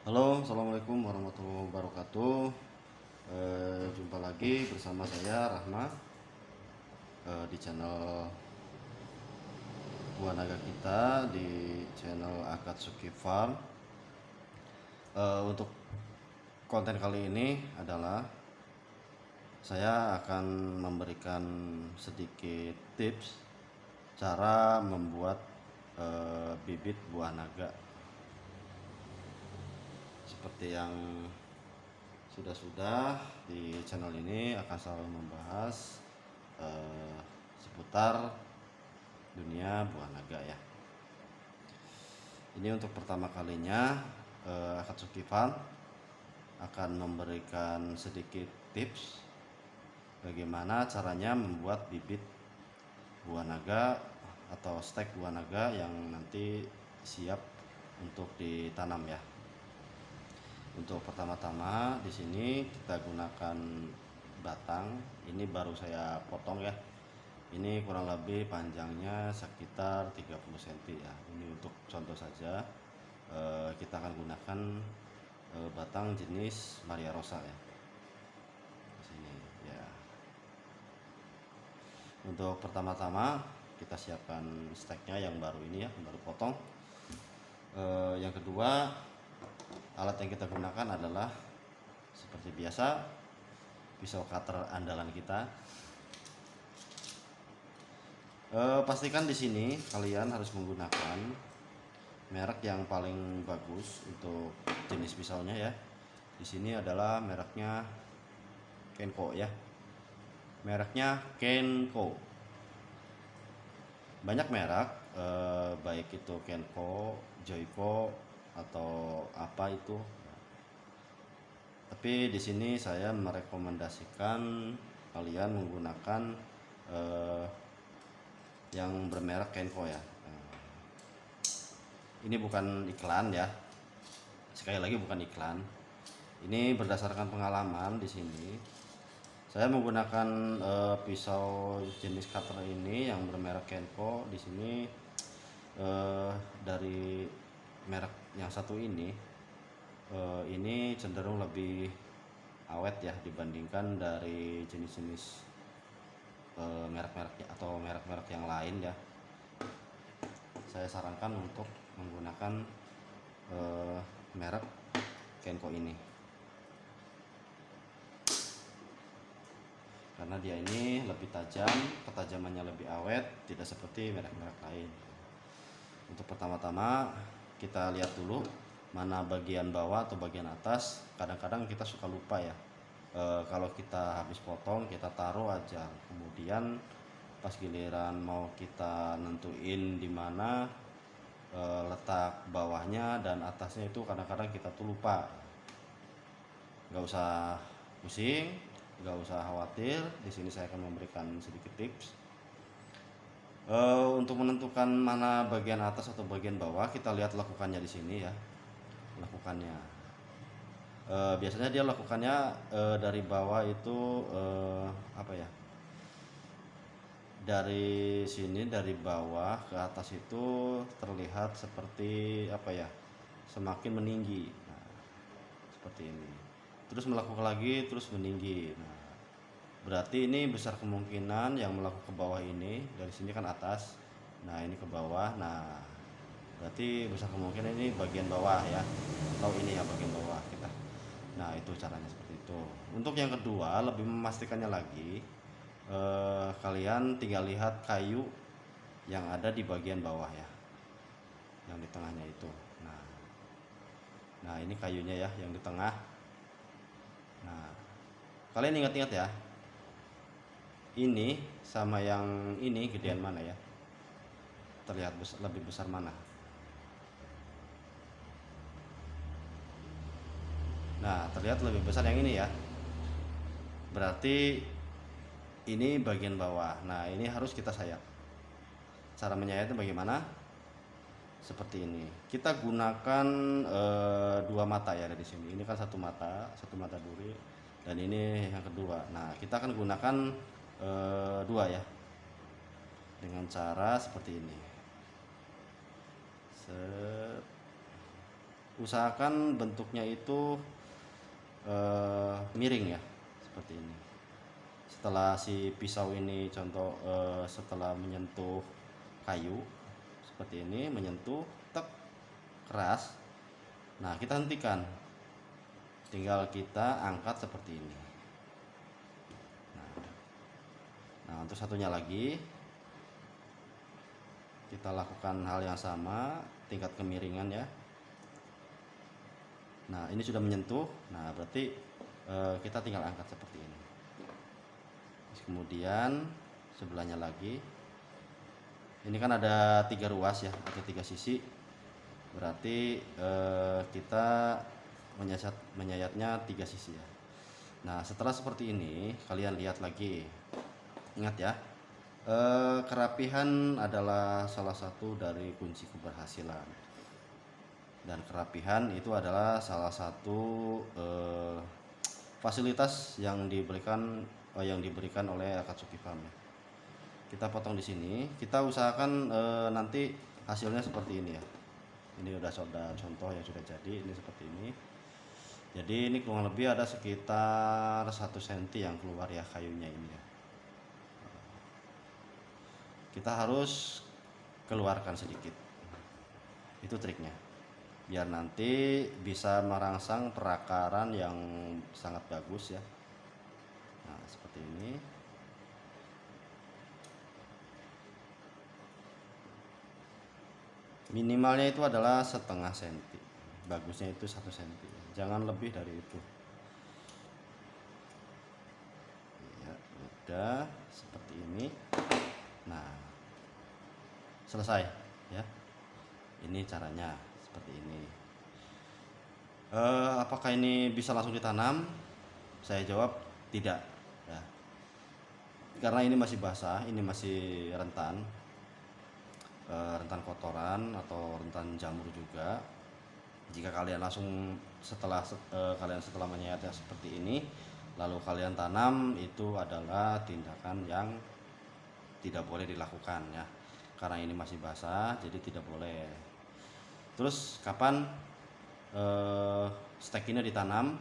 Halo, assalamualaikum warahmatullahi wabarakatuh. Jumpa lagi bersama saya Rahma di channel Buah Naga kita di channel Akatsuki Farm. Untuk konten kali ini adalah saya akan memberikan sedikit tips cara membuat bibit buah naga. Seperti yang sudah di channel ini akan selalu membahas seputar dunia buah naga ya. Ini untuk pertama kalinya Akatsuki Farm akan memberikan sedikit tips bagaimana caranya membuat bibit buah naga atau stek buah naga yang nanti siap untuk ditanam ya. Untuk pertama-tama di sini kita gunakan batang. Ini baru saya potong ya. Ini kurang lebih panjangnya sekitar 30 cm ya. Ini untuk contoh saja. Kita akan gunakan batang jenis Maria Rosa ya. Di sini ya. Untuk pertama-tama kita siapkan steknya yang baru ini ya, baru potong. Yang kedua, alat yang kita gunakan adalah seperti biasa pisau cutter andalan kita. Pastikan di sini kalian harus menggunakan merek yang paling bagus untuk jenis pisaunya ya. Di sini adalah mereknya Kenko ya. Mereknya Kenko. Banyak merek, baik itu Kenko, Joico atau apa itu. Tapi di sini saya merekomendasikan kalian menggunakan yang bermerek Kenko ya. Ini bukan iklan ya. Sekali lagi bukan iklan. Ini berdasarkan pengalaman di sini. Saya menggunakan pisau jenis cutter ini yang bermerek Kenko. Di sini dari merek yang satu ini cenderung lebih awet ya dibandingkan dari jenis-jenis merek-merek atau merek-merek yang lain ya. Saya sarankan untuk menggunakan merek Kenko ini karena dia ini lebih tajam, ketajamannya lebih awet, tidak seperti merek-merek lain. Untuk pertama-tama kita lihat dulu mana bagian bawah atau bagian atas. Kadang-kadang kita suka lupa ya. Kalau kita habis potong kita taruh aja, kemudian pas giliran mau kita nentuin di mana letak bawahnya dan atasnya itu kadang-kadang kita tuh lupa. Gak usah pusing, gak usah khawatir. Di sini saya akan memberikan sedikit tips. Untuk menentukan mana bagian atas atau bagian bawah, kita lihat lekukannya di sini ya. Lekukannya. Biasanya dia lakukannya dari bawah itu apa ya? Dari sini dari bawah ke atas itu terlihat seperti apa ya? Semakin meninggi. Nah, seperti ini. Terus melakukan lagi, terus meninggi. Nah, berarti ini besar kemungkinan yang melakukan ke bawah ini, dari sini kan atas. Nah, ini ke bawah. Nah, berarti besar kemungkinan ini bagian bawah ya. Atau ini ya bagian bawah kita. Nah, itu caranya seperti itu. Untuk yang kedua, lebih memastikannya lagi, kalian tinggal lihat kayu yang ada di bagian bawah ya, yang di tengahnya itu. Nah ini kayunya ya, yang di tengah. Nah, kalian ingat-ingat ya, ini sama yang ini gedean mana ya? Terlihat lebih besar mana? Nah, terlihat lebih besar yang ini ya. Berarti ini bagian bawah. Nah, ini harus kita sayat. Cara menyayat itu bagaimana? Seperti ini. Kita gunakan dua mata ya dari sini. Ini kan satu mata duri, dan ini yang kedua. Nah, kita akan gunakan dua ya, dengan cara seperti ini. Set. usahakan bentuknya itu miring ya, seperti ini. Setelah si pisau ini contoh setelah menyentuh kayu seperti ini, menyentuh tek keras, nah kita hentikan, tinggal kita angkat seperti ini. Nah untuk satunya lagi kita lakukan hal yang sama, tingkat kemiringan ya. Nah ini sudah menyentuh, nah berarti kita tinggal angkat seperti ini. Kemudian sebelahnya lagi, ini kan ada 3 ruas ya, atau 3 sisi, berarti kita menyayatnya 3 sisi ya. Nah setelah seperti ini, kalian lihat lagi, ingat ya, kerapihan adalah salah satu dari kunci keberhasilan, dan kerapihan itu adalah salah satu fasilitas yang diberikan oleh Akatsuki Farm ya. Kita potong di sini, kita usahakan nanti hasilnya seperti ini ya. Ini udah contoh yang sudah jadi, ini seperti ini. Jadi ini kurang lebih ada sekitar 1 cm yang keluar ya kayunya ini ya. Kita harus keluarkan sedikit, itu triknya, biar nanti bisa merangsang perakaran yang sangat bagus ya. Nah seperti ini. Minimalnya itu adalah 1/2 cm, bagusnya itu 1 cm, jangan lebih dari itu ya. Udah seperti ini. Nah selesai ya, ini caranya seperti ini. Apakah ini bisa langsung ditanam? Saya jawab tidak ya, karena ini masih basah, ini masih rentan kotoran atau rentan jamur juga. Jika kalian langsung setelah menyayatnya seperti ini lalu kalian tanam, itu adalah tindakan yang tidak boleh dilakukan ya, karena ini masih basah, jadi tidak boleh. Terus kapan stek ini ditanam?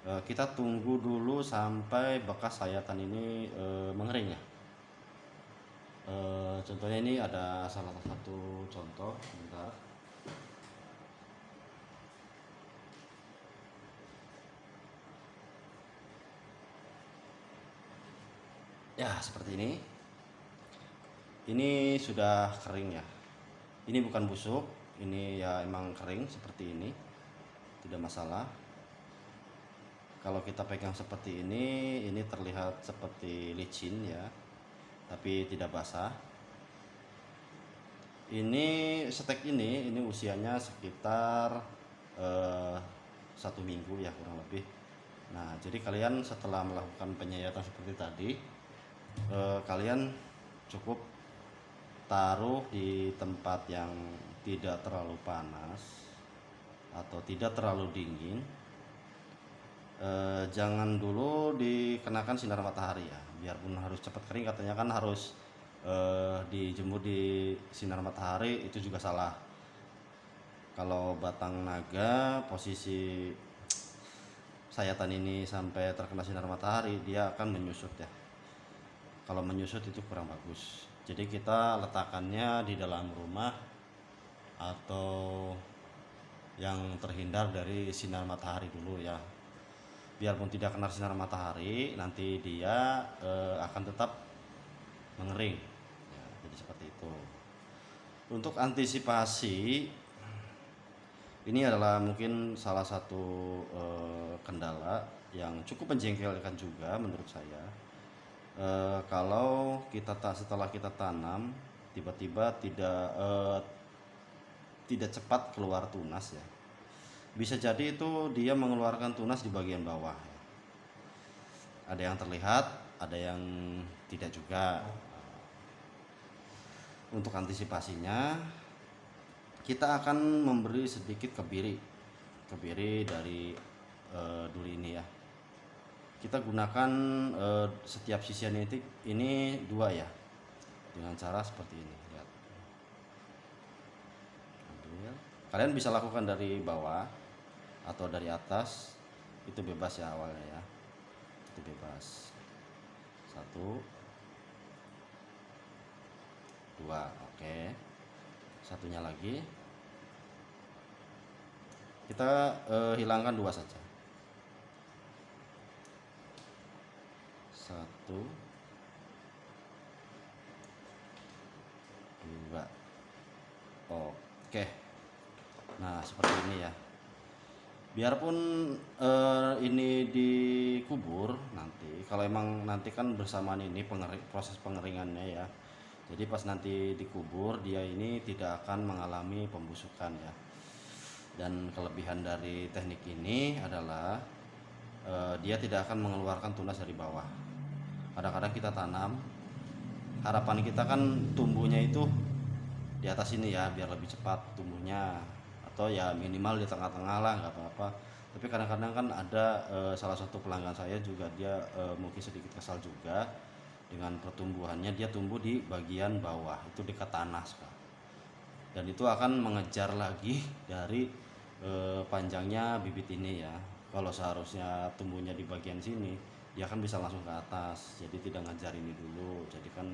Kita tunggu dulu sampai bekas sayatan ini mengering ya. Contohnya ini ada salah satu contoh, bentar. Ya seperti ini. Ini sudah kering ya. Ini bukan busuk, ini ya emang kering seperti ini, tidak masalah. Kalau kita pegang seperti ini terlihat seperti licin ya, tapi tidak basah. Ini stek ini usianya sekitar 1 minggu ya kurang lebih. Nah jadi kalian setelah melakukan penyayatan seperti tadi, kalian cukup taruh di tempat yang tidak terlalu panas atau tidak terlalu dingin. Jangan dulu dikenakan sinar matahari ya, biarpun harus cepat kering, katanya kan harus dijemur di sinar matahari, itu juga salah. Kalau batang naga posisi sayatan ini sampai terkena sinar matahari, dia akan menyusut ya. Kalau menyusut itu kurang bagus. Jadi kita letakkannya di dalam rumah atau yang terhindar dari sinar matahari dulu ya. Biarpun tidak kena sinar matahari, nanti dia akan tetap mengering ya, jadi seperti itu. Untuk antisipasi, ini adalah mungkin salah satu kendala yang cukup menjengkelkan juga menurut saya. Kalau setelah kita tanam tiba-tiba tidak cepat keluar tunas ya, bisa jadi itu dia mengeluarkan tunas di bagian bawah ya. Ada yang terlihat, ada yang tidak juga. Untuk antisipasinya, kita akan memberi sedikit kebiri dari duri ini ya. Kita gunakan setiap sisian ini 2 ya, dengan cara seperti ini. Lihat, ambil, Kalian bisa lakukan dari bawah atau dari atas, itu bebas ya awalnya ya, itu bebas. 1 2, oke. Satunya lagi kita hilangkan 2 saja. 1 2, oke. Nah seperti ini ya. Biarpun ini dikubur nanti, kalau emang nanti kan bersamaan ini proses pengeringannya ya. Jadi pas nanti dikubur dia ini tidak akan mengalami pembusukan ya. Dan kelebihan dari teknik ini adalah dia tidak akan mengeluarkan tunas dari bawah. Kadang-kadang kita tanam, harapan kita kan tumbuhnya itu di atas ini ya, biar lebih cepat tumbuhnya, atau ya minimal di tengah-tengah lah, nggak apa-apa. Tapi kadang-kadang kan ada salah satu pelanggan saya juga, dia mungkin sedikit kesal juga dengan pertumbuhannya. Dia tumbuh di bagian bawah itu dekat tanah sekali, dan itu akan mengejar lagi dari panjangnya bibit ini ya. Kalau seharusnya tumbuhnya di bagian sini, dia kan bisa langsung ke atas, jadi tidak ngejar ini dulu, jadi kan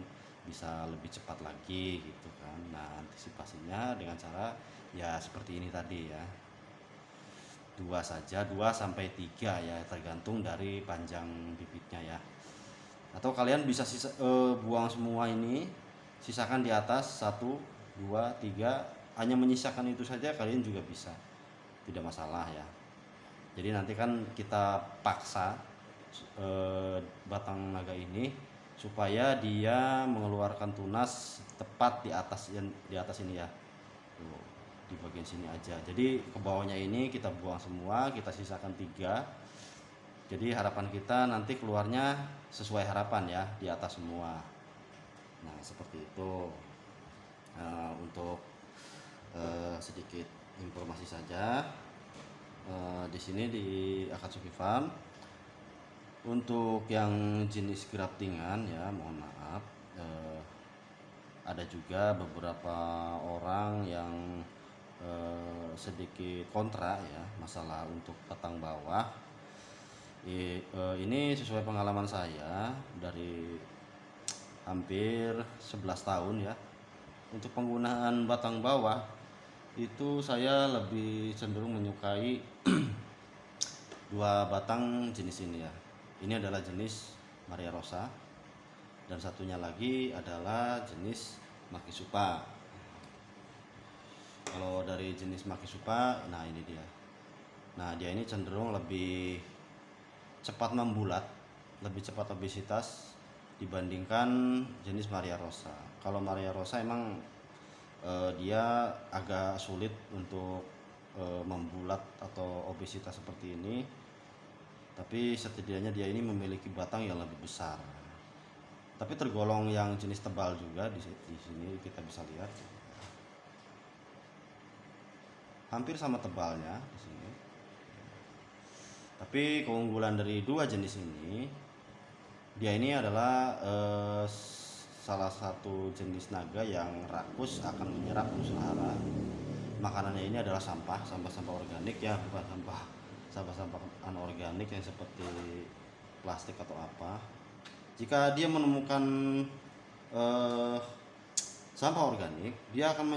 bisa lebih cepat lagi gitu kan. Nah antisipasinya dengan cara ya seperti ini tadi ya, 2 saja, 2 sampai 3 ya, tergantung dari panjang bibitnya ya. Atau kalian bisa buang semua ini, sisakan di atas 1 2 3, hanya menyisakan itu saja kalian juga bisa, tidak masalah ya. Jadi nanti kan kita paksa batang naga ini supaya dia mengeluarkan tunas tepat di atas ini ya. Tuh, di bagian sini aja. Jadi ke bawahnya ini kita buang semua, kita sisakan 3. Jadi harapan kita nanti keluarnya sesuai harapan ya, di atas semua. Nah seperti itu. Untuk sedikit informasi saja, di sini di Akatsuki Farm untuk yang jenis graftingan ya, mohon maaf, ada juga beberapa orang yang sedikit kontra ya masalah untuk batang bawah. Ini sesuai pengalaman saya dari hampir 11 tahun ya. Untuk penggunaan batang bawah itu saya lebih cenderung menyukai 2 batang jenis ini ya. Ini adalah jenis Maria Rosa, dan satunya lagi adalah jenis Makisupa. Kalau dari jenis Makisupa, nah ini dia. Nah dia ini cenderung lebih cepat membulat, lebih cepat obesitas dibandingkan jenis Maria Rosa. Kalau Maria Rosa emang dia agak sulit untuk membulat atau obesitas seperti ini, tapi setidaknya dia ini memiliki batang yang lebih besar. Tapi tergolong yang jenis tebal juga di sini kita bisa lihat. Hampir sama tebalnya di sini. Tapi keunggulan dari 2 jenis ini, dia ini adalah salah satu jenis naga yang rakus akan menyerap unsur hara. Makanannya ini adalah sampah organik ya, bukan sampah anorganik yang seperti plastik atau apa. Jika dia menemukan sampah organik, dia akan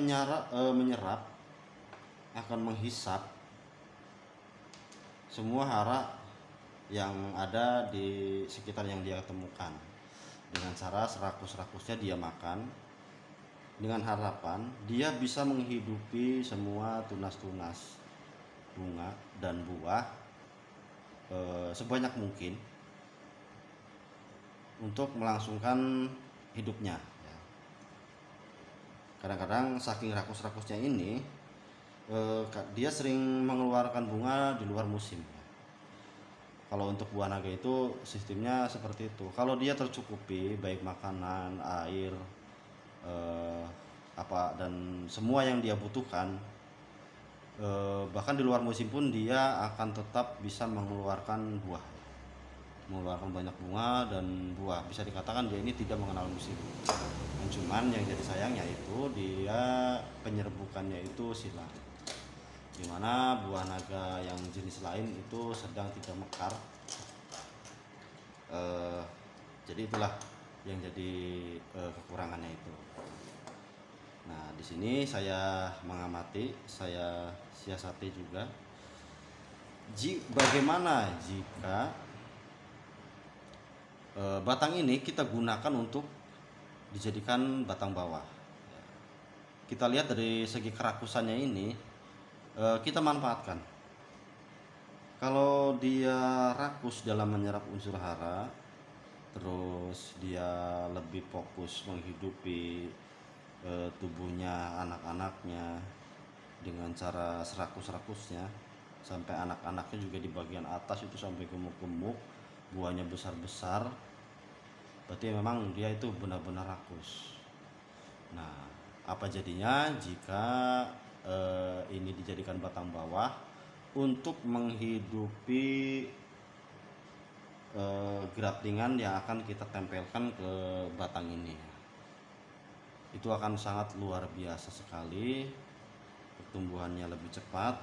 menyerap, akan menghisap semua hara yang ada di sekitar yang dia temukan. Dengan cara serakus-rakusnya dia makan, dengan harapan dia bisa menghidupi semua tunas-tunas bunga dan buah sebanyak mungkin untuk melangsungkan hidupnya. Kadang-kadang saking rakus-rakusnya ini, dia sering mengeluarkan bunga di luar musim. Kalau untuk buah naga itu sistemnya seperti itu. Kalau dia tercukupi baik makanan, air, dan semua yang dia butuhkan, bahkan di luar musim pun dia akan tetap bisa mengeluarkan buah, mengeluarkan banyak bunga dan buah. Bisa dikatakan dia ini tidak mengenal musim. Cuman yang jadi sayangnya itu dia penyerbukannya itu silang. dimana buah naga yang jenis lain itu sedang tidak mekar. Jadi itulah yang jadi kekurangannya itu. Nah, di sini saya mengamati, saya siasati juga bagaimana jika batang ini kita gunakan untuk dijadikan batang bawah. Kita lihat dari segi kerakusannya ini, kita manfaatkan. Kalau dia rakus dalam menyerap unsur hara, terus dia lebih fokus menghidupi tubuhnya anak-anaknya dengan cara serakus-rakusnya, sampai anak-anaknya juga di bagian atas itu sampai gemuk-gemuk, buahnya besar-besar, berarti memang dia itu benar-benar rakus. Nah, apa jadinya jika ini dijadikan batang bawah untuk menghidupi graftingan yang akan kita tempelkan ke batang ini? Itu akan sangat luar biasa sekali, pertumbuhannya lebih cepat,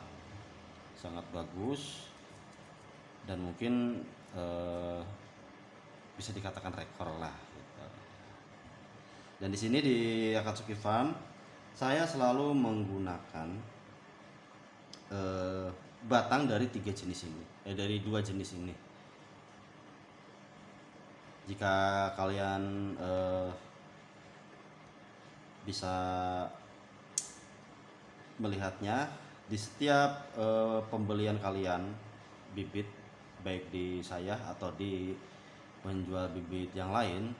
sangat bagus, dan mungkin bisa dikatakan rekor lah gitu. Dan di sini di Akatsuki Farm saya selalu menggunakan batang dari dari dua jenis ini. Jika kalian bisa melihatnya di setiap pembelian kalian bibit, baik di saya atau di penjual bibit yang lain,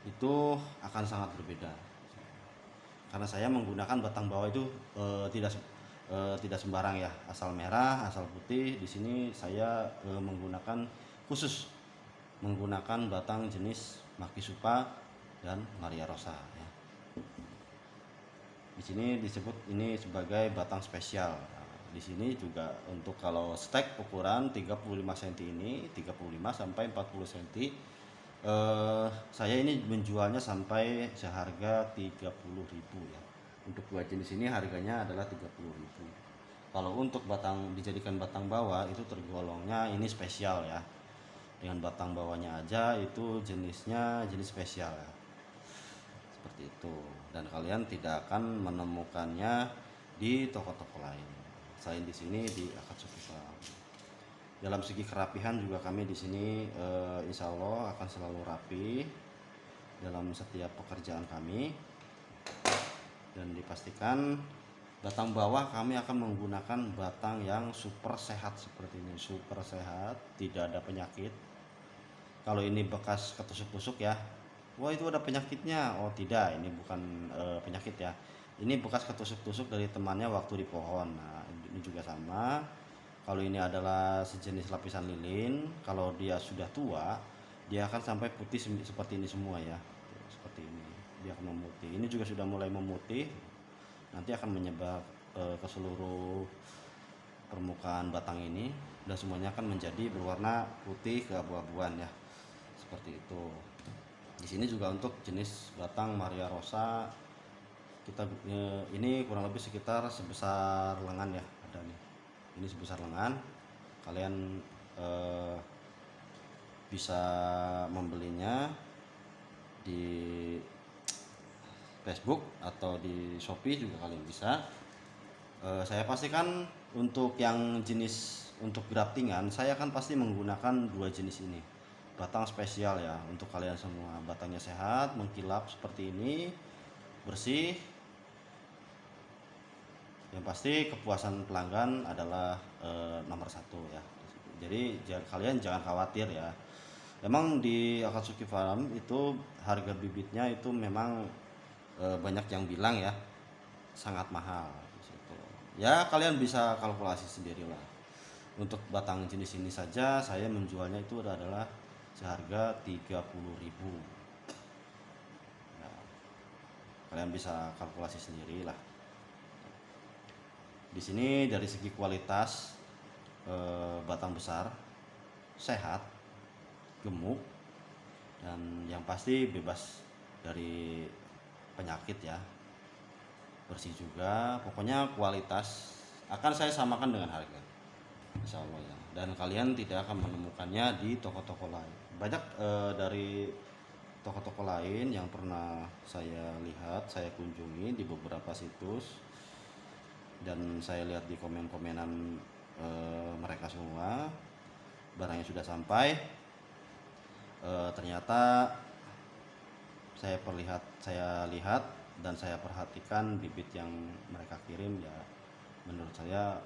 itu akan sangat berbeda. Karena saya menggunakan batang bawah itu tidak sembarang ya, asal merah, asal putih. Di sini saya khusus menggunakan batang jenis Makisupa dan Maria Rosa ya. Di sini disebut ini sebagai batang spesial. Di sini juga untuk kalau stek ukuran 35 cm ini 35 sampai 40 cm, saya ini menjualnya sampai seharga 30.000 ya. Untuk dua jenis ini harganya adalah 30.000. Kalau untuk dijadikan batang bawah itu tergolongnya ini spesial ya. Dengan batang bawahnya aja itu jenisnya jenis spesial ya. Seperti itu. Dan kalian tidak akan menemukannya di toko-toko lain selain di sini di Akatsuki Farm. Dalam segi kerapihan juga kami di sini insya Allah akan selalu rapi dalam setiap pekerjaan kami, dan dipastikan batang bawah kami akan menggunakan batang yang super sehat seperti ini, super sehat, tidak ada penyakit. Kalau ini bekas ketusuk-tusuk ya, wah itu ada penyakitnya. Oh tidak, ini bukan penyakit ya, ini bekas ketusuk-tusuk dari temannya waktu di pohon. Nah ini juga sama. Kalau ini adalah sejenis lapisan lilin, kalau dia sudah tua dia akan sampai putih seperti ini semua ya. Seperti ini dia akan memutih. Ini juga sudah mulai memutih, nanti akan menyebar ke seluruh permukaan batang ini, dan semuanya akan menjadi berwarna putih keabu-abuan ya. Seperti itu. Di sini juga untuk jenis batang Maria Rosa kita ini kurang lebih sekitar sebesar lengan ya, ada nih. Ini sebesar lengan. Kalian bisa membelinya di Facebook atau di Shopee juga kalian bisa. Saya pastikan untuk yang jenis untuk graftingan saya akan pasti menggunakan dua jenis ini. Batang spesial ya untuk kalian semua. Batangnya sehat, mengkilap seperti ini, bersih. Yang pasti kepuasan pelanggan adalah nomor satu ya. Jadi kalian jangan khawatir ya. Memang di Akatsuki Farm itu harga bibitnya itu memang banyak yang bilang ya sangat mahal. Ya kalian bisa kalkulasi sendirilah. Untuk batang jenis ini saja saya menjualnya itu adalah seharga 30.000. Ya, kalian bisa kalkulasi sendirilah. Di sini dari segi kualitas batang besar, sehat, gemuk, dan yang pasti bebas dari penyakit ya, bersih juga. Pokoknya kualitas akan saya samakan dengan harga, insya Allah ya. Dan kalian tidak akan menemukannya di toko-toko lain. Banyak dari toko-toko lain yang pernah saya lihat, saya kunjungi di beberapa situs, dan saya lihat di komen-komenan mereka semua, barangnya sudah sampai, ternyata saya lihat dan saya perhatikan bibit yang mereka kirim, ya menurut saya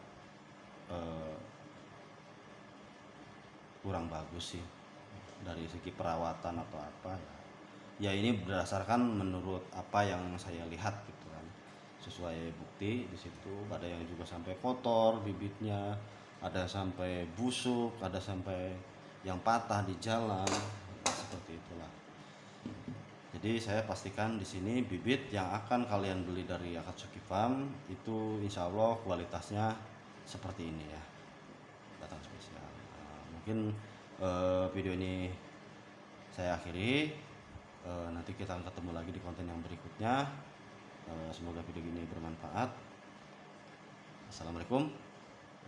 kurang bagus sih dari segi perawatan atau apa ya. Ya ini berdasarkan menurut apa yang saya lihat gitu kan, sesuai bukti di situ. Ada yang juga sampai kotor bibitnya, ada sampai busuk, ada sampai yang patah di jalan, seperti itulah. Jadi saya pastikan di sini bibit yang akan kalian beli dari Akatsuki Farm itu insya Allah kualitasnya seperti ini ya, datang spesial. Mungkin video ini saya akhiri. Nanti kita ketemu lagi di konten yang berikutnya. Semoga video ini bermanfaat. Assalamualaikum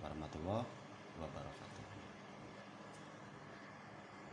warahmatullahi wabarakatuh.